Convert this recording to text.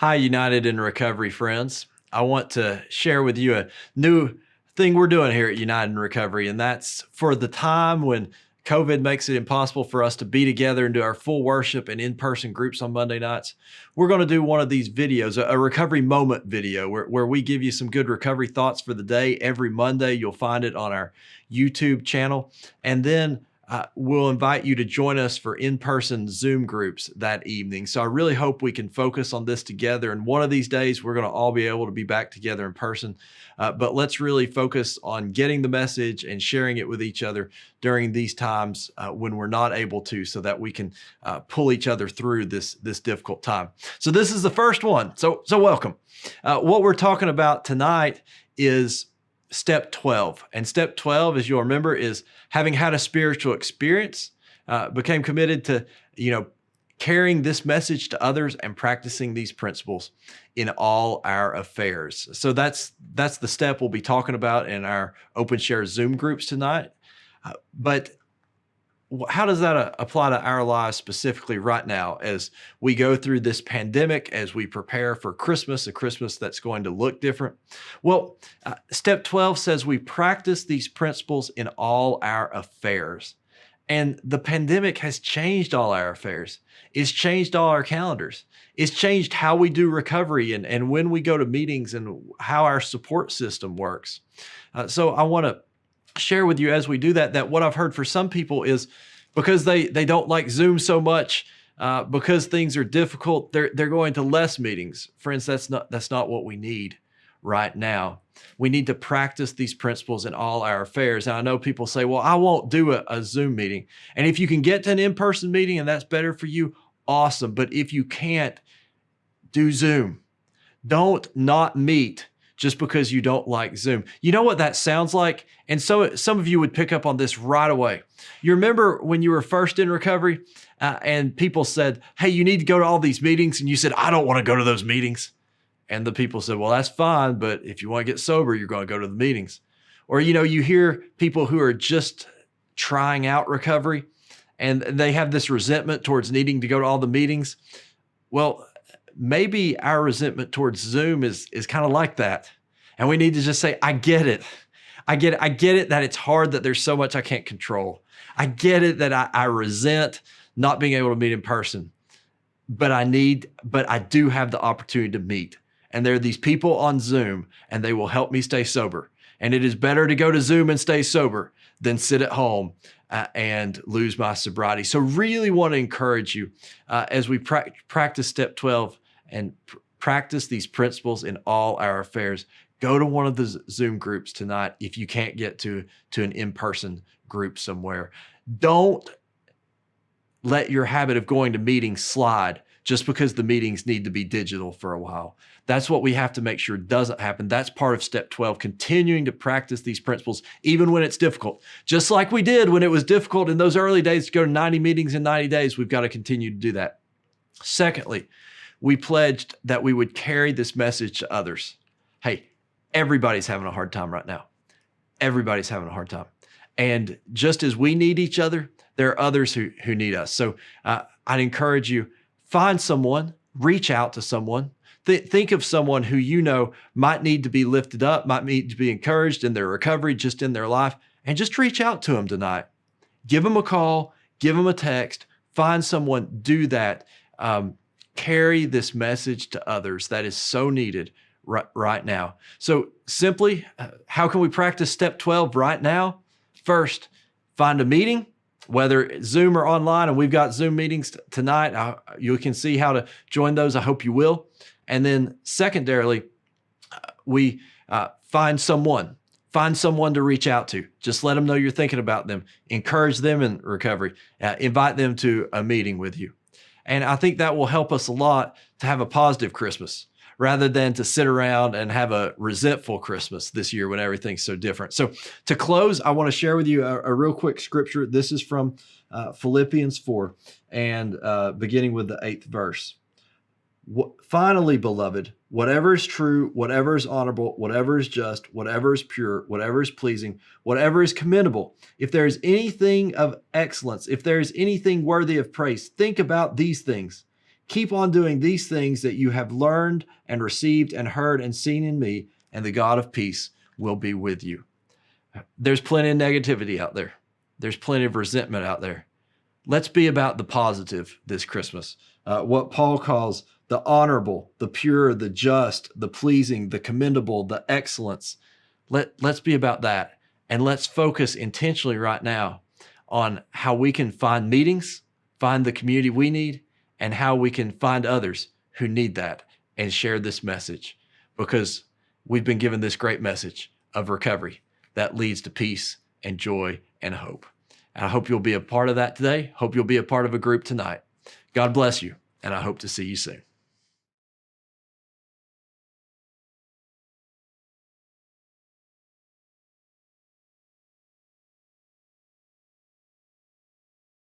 Hi, United in Recovery friends. I want to share with you a new thing we're doing here at United in Recovery, and that's for the time when COVID makes it impossible for us to be together and do our full worship and in-person groups on Monday nights. We're going to do one of these videos, a recovery moment video, where we give you some good recovery thoughts for the day. Every Monday, you'll find it on our YouTube channel. And then we'll invite you to join us for in-person Zoom groups that evening. So I really hope we can focus on this together. And one of these days, we're going to all be able to be back together in person. But let's really focus on getting the message and sharing it with each other during these times when we're not able to, so that we can pull each other through this difficult time. So this is the first one. So welcome. What we're talking about tonight is step 12. And step 12, as you'll remember, is having had a spiritual experience, became committed to, carrying this message to others and practicing these principles in all our affairs. So that's the step we'll be talking about in our Open Share Zoom groups tonight. But how does that apply to our lives specifically right now as we go through this pandemic, as we prepare for Christmas, a Christmas that's going to look different? Well, step 12 says we practice these principles in all our affairs. And the pandemic has changed all our affairs. It's changed all our calendars. It's changed how we do recovery and when we go to meetings and how our support system works. So I want to share with you as we do that what I've heard for some people is because they don't like Zoom so much, because things are difficult, they're going to less meetings. Friends, that's not what we need right now. We need to practice these principles in all our affairs. And I know people say, well, I won't do a Zoom meeting. And if you can get to an in-person meeting and that's better for you, awesome. But if you can't, do Zoom. Don't not meet just because you don't like Zoom. You know what that sounds like? And so some of you would pick up on this right away. You remember when you were first in recovery and people said, hey, you need to go to all these meetings. And you said, I don't want to go to those meetings. And the people said, well, that's fine, but if you want to get sober, you're going to go to the meetings. Or, you hear people who are just trying out recovery and they have this resentment towards needing to go to all the meetings. Well, maybe our resentment towards Zoom is kind of like that. And we need to just say, I get it. I get it that it's hard, that there's so much I can't control. I get it that I resent not being able to meet in person, but I do have the opportunity to meet. And there are these people on Zoom and they will help me stay sober. And it is better to go to Zoom and stay sober than sit at home and lose my sobriety. So really want to encourage you as we practice step 12 and practice these principles in all our affairs. Go to one of the Zoom groups tonight if you can't get to an in-person group somewhere. Don't let your habit of going to meetings slide just because the meetings need to be digital for a while. That's what we have to make sure doesn't happen. That's part of step 12, continuing to practice these principles, even when it's difficult. Just like we did when it was difficult in those early days to go to 90 meetings in 90 days, we've got to continue to do that. Secondly, we pledged that we would carry this message to others. Hey, everybody's having a hard time right now. Everybody's having a hard time. And just as we need each other, there are others who need us. So I'd encourage you, find someone, reach out to someone. Think of someone who might need to be lifted up, might need to be encouraged in their recovery, just in their life, and just reach out to them tonight. Give them a call, give them a text, find someone, do that. Carry this message to others that is so needed right now. So simply, how can we practice step 12 right now? First, find a meeting, whether Zoom or online, and we've got Zoom meetings tonight. You can see how to join those. I hope you will. And then secondarily, we find someone to reach out to. Just let them know you're thinking about them. Encourage them in recovery. Invite them to a meeting with you. And I think that will help us a lot to have a positive Christmas rather than to sit around and have a resentful Christmas this year when everything's so different. So to close, I want to share with you a real quick scripture. This is from Philippians 4 and beginning with the 8th verse. Finally, beloved, whatever is true, whatever is honorable, whatever is just, whatever is pure, whatever is pleasing, whatever is commendable, if there is anything of excellence, if there is anything worthy of praise, think about these things. Keep on doing these things that you have learned and received and heard and seen in me, and the God of peace will be with you. There's plenty of negativity out there. There's plenty of resentment out there. Let's be about the positive this Christmas. What Paul calls the honorable, the pure, the just, the pleasing, the commendable, the excellence. Let's be about that. And let's focus intentionally right now on how we can find meetings, find the community we need, and how we can find others who need that and share this message, because we've been given this great message of recovery that leads to peace and joy and hope. And I hope you'll be a part of that today. Hope you'll be a part of a group tonight. God bless you, and I hope to see you soon.